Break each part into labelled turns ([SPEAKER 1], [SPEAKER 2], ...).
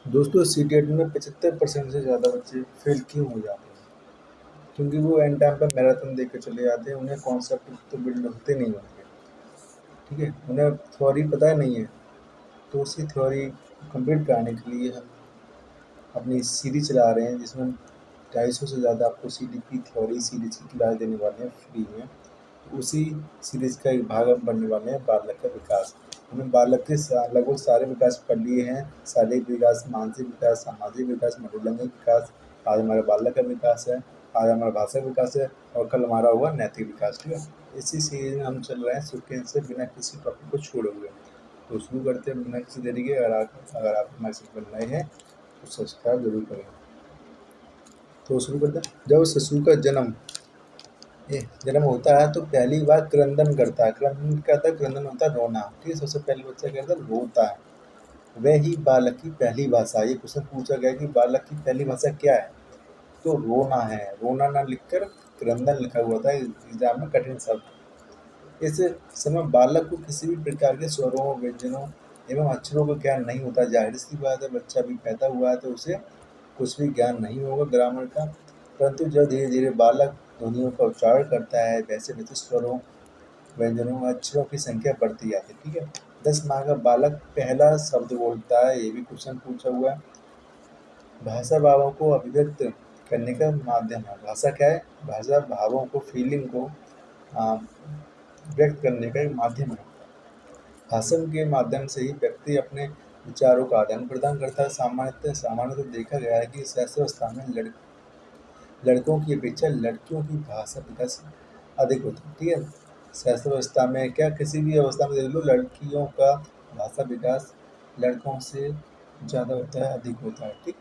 [SPEAKER 1] दोस्तों सीटेट में 75% से ज़्यादा बच्चे फेल क्यों हो जाते हैं? क्योंकि वो एंड टाइम पर मैराथन दे के चले जाते हैं, उन्हें कॉन्सेप्ट तो बिल्ड होते नहीं होते, ठीक है? उन्हें थ्योरी पता नहीं है, तो उसी थ्योरी कंप्लीट कराने के लिए हम अपनी सीरीज चला रहे हैं, जिसमें 250 से ज़्यादा आपको सीडी की थ्योरी सीरीज की क्लास देने वाले हैं फ्री में। तो उसी सीरीज का एक भाग हम पढ़ने वाले हैं बालक का विकास। हमने बालक के लगभग सारे विकास पढ़ लिए हैं, शारीरिक विकास, मानसिक विकास, सामाजिक विकास, मनोरंजन विकास। आज हमारा बालक का विकास है, आज हमारा भाषा विकास है, और कल हमारा हुआ नैतिक विकास, ठीक है? इसी सीरीज में हम चल रहे हैं सेकेंड से, बिना किसी टॉपिक को छोड़े हुए। तो शुरू करते हैं बिना किसी देरी के। अगर आप हमारे चैनल पर नए हैं तो सब्सक्राइब जरूर करें। तो शुरू करते हैं। जब शिशु का जन्म होता है तो पहली बार क्रंदन करता है। क्रंदन क्या होता है? क्रंदन होता है रोना, ठीक है? सबसे पहले बच्चा क्या करता है? रोता है। वह ही बालक की पहली भाषा। ये क्वेश्चन पूछा गया कि बालक की पहली भाषा क्या है? तो रोना है। रोना ना लिखकर क्रंदन लिखा हुआ था एग्जाम में, कठिन शब्द। इस समय बालक को किसी भी प्रकार के स्वरों, व्यंजनों एवं अक्षरों का ज्ञान नहीं होता। जाहिर सी बात है, बच्चा भी पैदा हुआ है तो उसे कुछ भी ज्ञान नहीं होगा ग्रामर का। परंतु जब धीरे धीरे बालक ध्वनियों का उच्चारण करता है, वैसे वैसे स्वरों, व्यंजनों और अक्षरों की संख्या बढ़ती जाती है, ठीक है? 10 माह का बालक पहला शब्द बोलता है, ये भी क्वेश्चन पूछा हुआ है। भाषा भावों को अभिव्यक्त करने का माध्यम है। भाषा क्या है? भाषा भावों को, फीलिंग को व्यक्त करने का एक माध्यम है। भाषण के माध्यम से ही व्यक्ति अपने विचारों का आदान प्रदान करता है। सामान्यतः देखा गया है कि शैशवावस्था में लड़कों की अपेक्षा लड़कियों की भाषा विकास अधिक होता है, ठीक है? शैशवावस्था में क्या, किसी भी अवस्था में देख लो, लड़कियों का भाषा विकास लड़कों से ज़्यादा होता है, अधिक होता है, ठीक?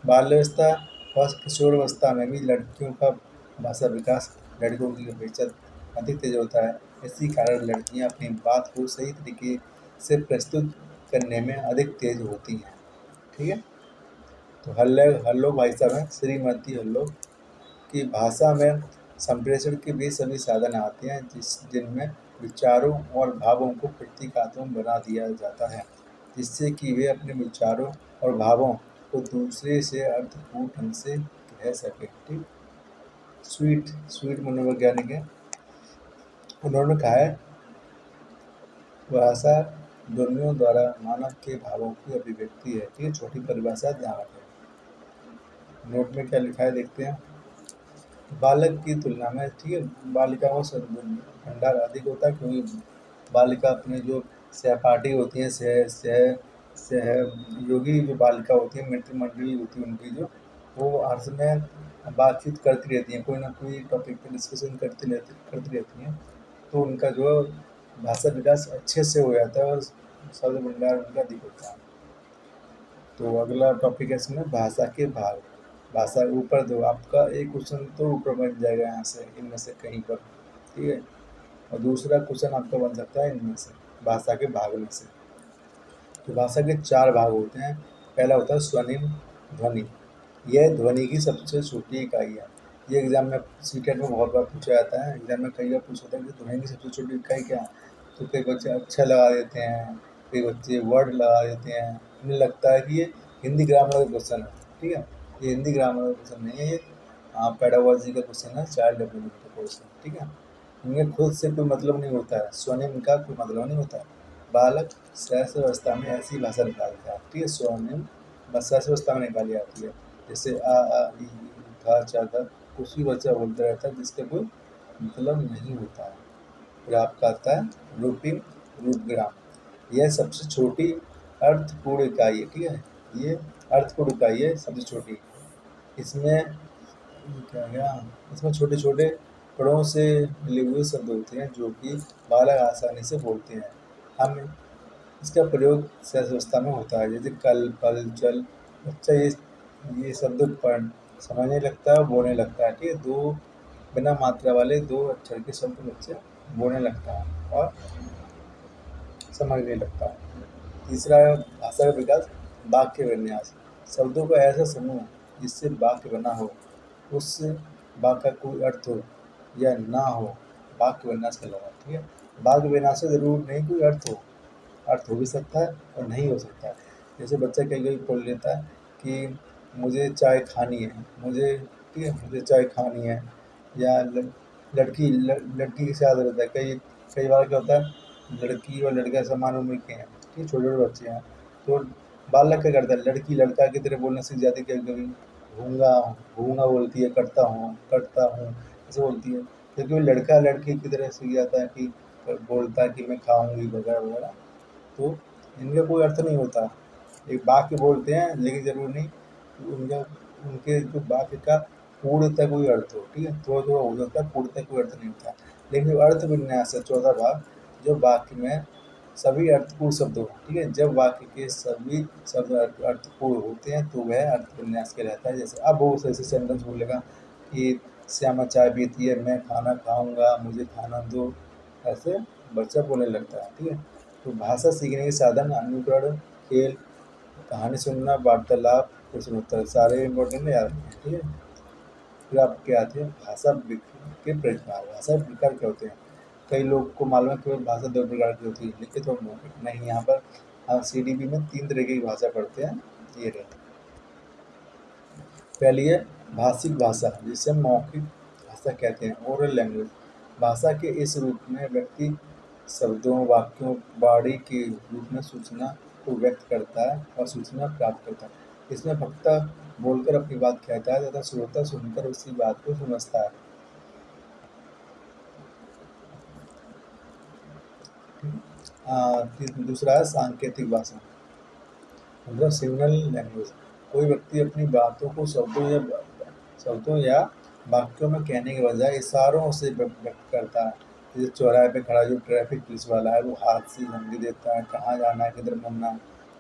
[SPEAKER 1] बाल्यावस्था और किशोरावस्था में भी लड़कियों का भाषा विकास लड़कों की अपेक्षा अधिक तेज होता है। इसी कारण लड़कियां अपनी बात को सही तरीके से प्रस्तुत करने में अधिक तेज होती हैं, ठीक है? तो हल्लो भाई साहब हैं, श्रीमती हल्लो की भाषा में संप्रेषण के भी सभी साधन आते हैं, जिनमें विचारों और भावों को प्रतीकात्मक बना दिया जाता है, जिससे कि वे अपने विचारों और भावों को दूसरे से अर्थपूर्ण ढंग से कह सके, ठीक? स्वीट स्वीट मनोवैज्ञानिक है, उन्होंने कहा है भाषा ध्वनियों द्वारा मानव के भावों की अभिव्यक्ति है, ठीक है? छोटी परिभाषा ध्यान रखें। नोट में क्या लिखा है देखते हैं। बालक की तुलना में, ठीक है, बालिका का शब्द भंडार अधिक होता है, क्योंकि बालिका अपने जो सहपाठी होती हैं, सहयोगी जो बालिका होती है, मित्र मंडली होती है उनकी, जो वो हर समय बातचीत करती रहती हैं, कोई ना कोई टॉपिक पे डिस्कशन करती रहती हैं। तो उनका जो भाषा विकास अच्छे से हो जाता है और शब्द भंडार उनका अधिक होता है। तो अगला टॉपिक है इसमें भाषा के भाग। भाषा ऊपर दो, आपका एक क्वेश्चन तो ऊपर बन जाएगा यहाँ से, इनमें से कहीं पर, ठीक है? और दूसरा क्वेश्चन आपका बन सकता है इनमें से, भाषा के भाग में से। तो भाषा के 4 भाग होते हैं। पहला होता है स्वनिम ध्वनि। यह ध्वनि की सबसे छोटी इकाई है। ये एग्जाम में सीटेट में बहुत बार पूछा जाता है। एग्जाम में कई बार पूछा जाता है कि ध्वनि की सबसे छोटी इकाई क्या है? तो कई बच्चे अक्षर लगा देते हैं, कई बच्चे वर्ड लगा देते हैं। उन्हें लगता है कि ये हिंदी ग्रामर का क्वेश्चन है, ठीक है? ये हिंदी ग्रामर का क्वेश्चन नहीं है, ये पेडागोजी का क्वेश्चन है, चाइल्ड डेवलपमेंट का क्वेश्चन, ठीक है? इनमें खुद से कोई मतलब नहीं होता है, स्वनिम का कोई मतलब नहीं होता है। बालक शैशवावस्था में ऐसी भाषा निकालता है, ठीक है? स्वनिम बस शैशवावस्था में निकाली जाती है। जैसे आ ई था चा था, कुछ भी बच्चा बोलता रहता है जिसका कोई मतलब नहीं होता है। फिर आपका आता है रूपिंग रूपग्राम। यह सबसे छोटी अर्थपूर्ण इकाई है, ठीक है? ये अर्थपूर्ण इकाई है, सबसे छोटी। इसमें क्या गया, इसमें छोटे छोटे कणों से मिले हुए शब्द होते हैं, जो कि बालक आसानी से बोलते हैं। हम इसका प्रयोग सहज में होता है, जैसे कल, पल, चल। बच्चा ये शब्द पढ़ समझने लगता है और बोलने लगता है, ठीक है? 2 बिना मात्रा वाले 2 अक्षर के शब्द बच्चे बोलने लगता है और समझने लगता है। तीसरा है भाषा का विकास, वाक्य विन्यास। शब्दों का ऐसा समूह जिससे वाक्य बना हो, उस वाक्य का कोई अर्थ हो या ना हो, वाक्य विन्यास कहलाता है, ठीक है? वाक्य विन्यास से ज़रूर नहीं कोई अर्थ हो भी सकता है और नहीं हो सकता है। जैसे बच्चा कहीं कहीं बोल लेता है कि मुझे चाय खानी है, मुझे, ठीक है, मुझे चाय खानी है। या लड़की की क्या आदत होता है, कई कई बार क्या होता है, लड़की और लड़का समान उम्र के हैं, ठीक है, छोटे छोटे बच्चे हैं, तो बालक क्या करता है, लड़की लड़का की तरह बोलना सीख जाती है, कभी कभी घूंगा घूंगा बोलती है, करता हूँ ऐसे बोलती है, क्योंकि वो लड़का लड़की की तरह सीख जाता है कि बोलता है कि मैं खाऊंगी वगैरह वगैरह। तो इनका कोई अर्थ नहीं होता, एक वाक्य बोलते हैं लेकिन ज़रूरी नहीं कि उनका उनके जो वाक्य का पूर्णतः कोई अर्थ हो, ठीक है? थोड़ा-थोड़ा हो सकता है, पूर्णतः कोई अर्थ नहीं होता। लेकिन जो अर्थ विन्यास है चौथा भाग, जो वाक्य में सभी अर्थपूर्ण शब्द हों, ठीक है? जब वाक्य के सभी शब्द अर्थपूर्ण होते हैं तो वह अर्थ विन्यास कहलाता है। जैसे अब वो ऐसे सेंटेंस बोलेगा कि श्यामा चाय पीती है, मैं खाना खाऊँगा, मुझे खाना दो, ऐसे बच्चा बोलने लगता है, ठीक है? तो भाषा सीखने के साधन अनुकरण, खेल, कहानी सुनना, वार्तालाप, प्रश्नोत्तर सारे इम्पोर्टेंट है यार, ठीक है? फिर आपके आते हैं भाषा के प्रकार। भाषा के प्रकार क्या होते हैं? कई लोग को मालूम है केवल भाषा 2 प्रकार की होती है, लिखित और मौखिक। नहीं, यहाँ पर सीडीपी में 3 तरीके की भाषा पढ़ते हैं, ये रहे। पहली है भाषिक भाषा, जिसे मौखिक भाषा कहते हैं, ओरल लैंग्वेज। भाषा के इस रूप में व्यक्ति शब्दों, वाक्यों, वाणी के रूप में सूचना को व्यक्त करता है और सूचना प्राप्त करता है। इसमें वक्ता बोलकर अपनी बात कहता है तथा श्रोता सुनकर उसी बात को समझता है। दूसरा है सांकेतिक भाषा, मतलब सिग्नल लैंग्वेज। कोई व्यक्ति अपनी बातों को शब्दों या वाक्यों में कहने के बजाय इशारों से व्यक्त करता है। जैसे चौराहे पे खड़ा जो ट्रैफिक पुलिस वाला है वो हाथ से धमकी देता है, कहाँ जाना है, किधर मुड़ना है।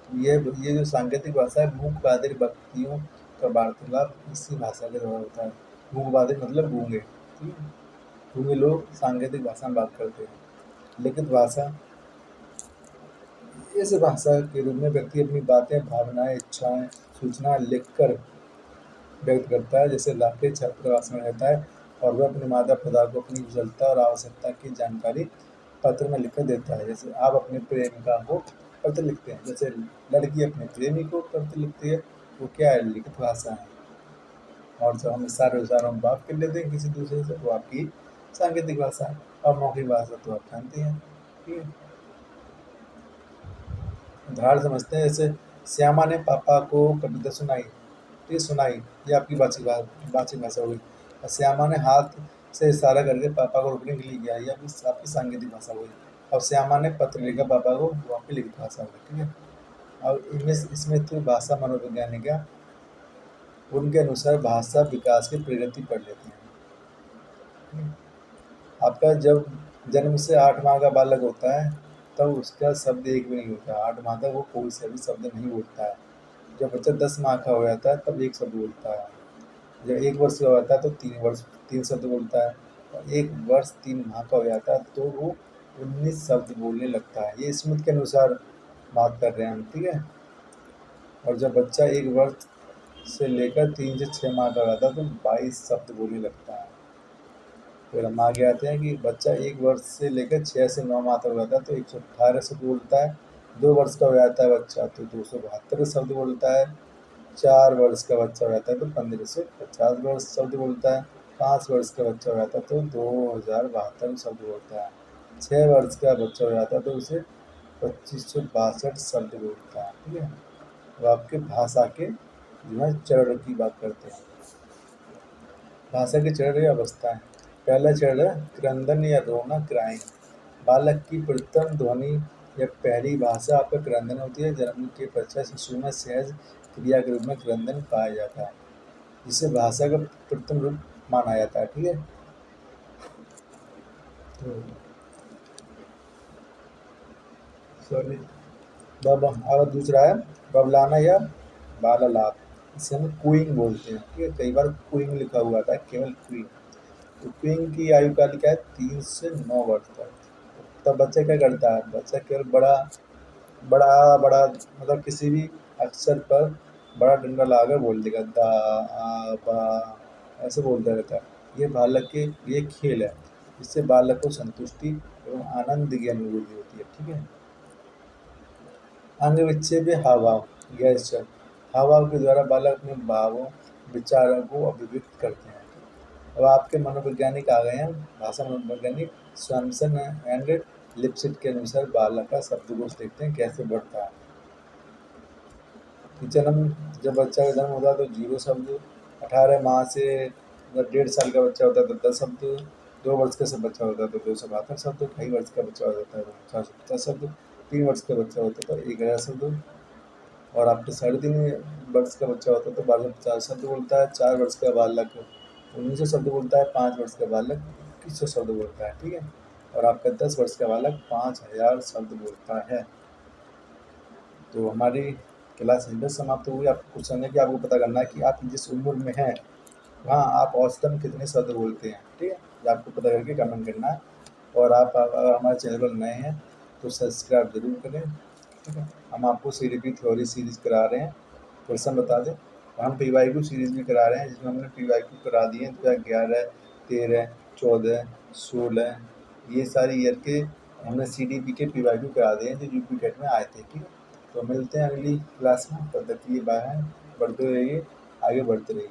[SPEAKER 1] तो ये जो सांकेतिक भाषा है, मूक बधिर व्यक्तियों का वार्तालाप इसी भाषा के द्वारा होता है। मूक बधिर मतलब गूंगे, ठीक है? गूंगे लोग सांकेतिक भाषा में बात करते हैं। लिखित भाषा, इस भाषा के रूप में व्यक्ति अपनी बातें, भावनाएं, इच्छाएं, सूचना लिखकर व्यक्त करता है। जैसे लाखे छात्रावास में रहता है और वह अपने माता पिता को अपनी कुशलता और आवश्यकता की जानकारी पत्र में लिखकर देता है। जैसे आप अपने प्रेमिका को पत्र लिखते हैं, जैसे लड़की अपने प्रेमी को पत्र लिखती है, वो क्या है, लिखित भाषा है। और जब हम इशारों इशारों में बात कर लेते हैं किसी दूसरे से, वो आपकी सांकेतिक भाषा है। और मौखिक भाषा तो आप जानते हैं, ठीक है? उदाहरण समझते हैं, जैसे श्यामा ने पापा को कविता सुनाई, ये सुनाई, ये आपकी वाचिक भाषा हो गई। और श्यामा ने हाथ से इशारा करके पापा को रोकने के लिए किया, ये आपकी सांकेतिक भाषा हो गई। और श्यामा ने पत्र लिखा पापा को, वो आपकी लिखित भाषा हो गई, ठीक है? और इनमें इसमें तो भाषा मनोवैज्ञानिक है, उनके अनुसार भाषा विकास की प्रगति पढ़ लेते हैं, ठीक है? आपका जब जन्म से 8 माह का बालक होता है तब उसका शब्द एक भी नहीं होता, 8 माह तक वो कोई सा भी शब्द नहीं बोलता है। जब बच्चा 10 माह का हो जाता है तब एक शब्द बोलता है। जब 1 वर्ष का होता है तो 3 शब्द बोलता है। और 1 वर्ष 3 माह का हो जाता है तो वो 19 शब्द बोलने लगता है। ये स्मिथ के अनुसार बात कर रहे हैं हम, ठीक है? और जब बच्चा 1 वर्ष से लेकर 3 से 6 माह का हो जाता है तो 22 शब्द बोलने लगता है। फिर हम आगे आते हैं कि बच्चा 1 वर्ष से लेकर 6 से 9 माह तक हो जाता है तो 118 शब्द बोलता है। 2 वर्ष का हो जाता है बच्चा तो 272 शब्द बोलता है। 4 वर्ष का बच्चा हो जाता है तो 1550 वर्ष शब्द बोलता है। 5 वर्ष का बच्चा हो जाता है तो 2072 शब्द बोलता है। 6 वर्ष का बच्चा हो जाता है तो उसे 2562 शब्द बोलता है, ठीक है? अब आपके भाषा के जो है चरण की बात करते हैं। भाषा के चरण या अवस्था है। पहला चरण है क्रंदन या रोना, क्राइंग। बालक की प्रथम ध्वनि या पहली भाषा आपका क्रंदन होती है। जन्म के पश्चात शिशु में सहज क्रिया के रूप में क्रंदन पाया जाता है, जिसे भाषा का प्रथम रूप माना जाता है, ठीक है? तो सॉरी, अब दूसरा है बबलाना या बालालाप। इसे हम क्यूइंग बोलते हैं, ठीक है? कई बार क्यूइंग लिखा हुआ था, केवल क्यूइंग। तो क्यूइंग की आयु काल क्या है, 3 से 9 वर्ष तक। तब बच्चा क्या करता है, बच्चा केवल बड़ा बड़ा बड़ा मतलब किसी भी अक्षर पर बड़ा डंडा लगाकर बोल देगा, दा, आ, बा, ऐसे बोलता रहता है। ये बालक के लिए खेल है, इससे बालक को संतुष्टि एवं आनंद की अनुभूति होती है, ठीक है? अंग विच्छेद या हाव भाव। गेस्चर, हाव-भाव के द्वारा बालक अपने भावों, विचारों को अभिव्यक्त करते हैं। अब आपके मनोवैज्ञानिक आ गए हैं, भाषा मनोवैज्ञानिक स्वैम्सन एंड लिप्सिट के अनुसार बालक का शब्दकोश देखते हैं कैसे बढ़ता है। जब बच्चा का जन्म होता है तो 0 शब्द, 18 माह से जब 1.5 साल का बच्चा होता है तो 10 शब्द, 2 वर्ष का सब बच्चा होता है तो 272 शब्द, 2.5 वर्ष का बच्चा होता है तो 450 शब्द, 3 वर्ष का बच्चा होता है तो 11 शब्द, और आपके 3.5 वर्ष का बच्चा होता है तो 1250 शब्द बोलता है, 4 वर्ष का बालक 1900 शब्द बोलता है, 5 वर्ष का बालक 2100 शब्द बोलता है, ठीक है। और आपका 10 वर्ष का बालक 5000 शब्द बोलता है। तो हमारी क्लास यहीं पे समाप्त हुई। आपको क्वेश्चन है कि आपको पता करना है कि आप जिस उम्र में हैं वहाँ आप औसतन कितने शब्द बोलते हैं, ठीक है। ये आपको पता करके कमेंट करना है। और आप अगर हमारे चैनल पर नए हैं तो सब्सक्राइब ज़रूर करें, ठीक है। हम आपको सीडीपी थ्योरी सीरीज़ करा रहे हैं, क्वेश्चन बता दें। हम पीवाईक्यू सीरीज़ भी करा रहे हैं जिसमें हमने पीवाईक्यू करा दिए हैं 2011, 13, 14, 16, ये सारी ईयर के हमने सीडीपी के पीवाईक्यू करा दिए हैं जो यूपी टेट में आए थे, ठीक है। तो मिलते हैं अगली क्लास में, तब तक के लिए बाय, बढ़ते रहिए, आगे बढ़ते रहिए।